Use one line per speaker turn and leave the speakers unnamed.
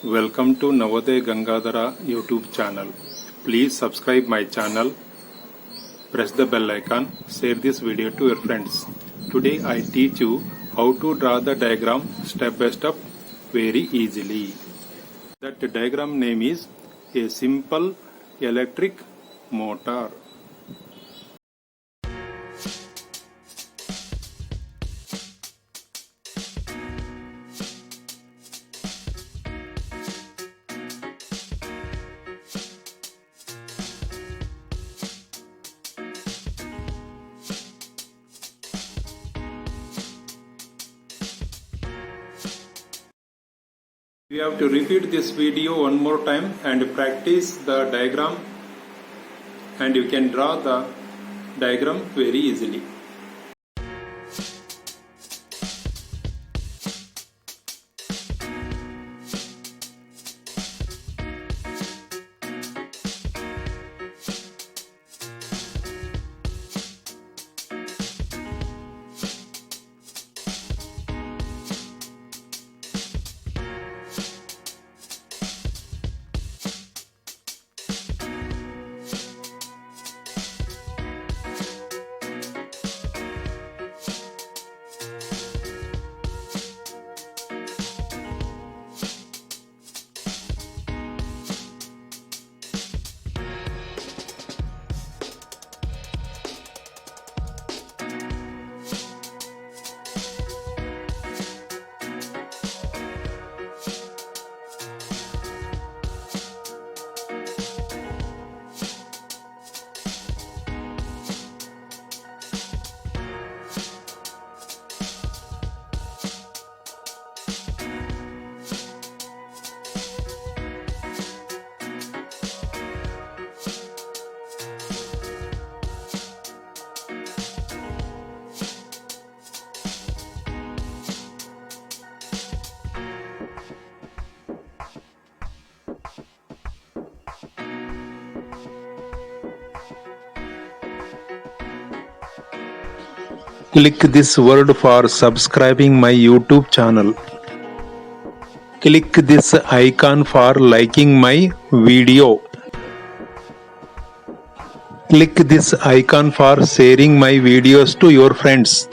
Welcome to Navodaya Gangadhara YouTube channel. Please subscribe my channel, press the bell icon, share this video to your friends. Today I teach you how to draw the diagram step by step very easily. That diagram name is a simple electric motor. You have to repeat this video one more time and practice the diagram, and you can draw the diagram very easily. Click this word for subscribing my YouTube channel. Click this icon for liking my video. Click this icon for sharing my videos to your friends.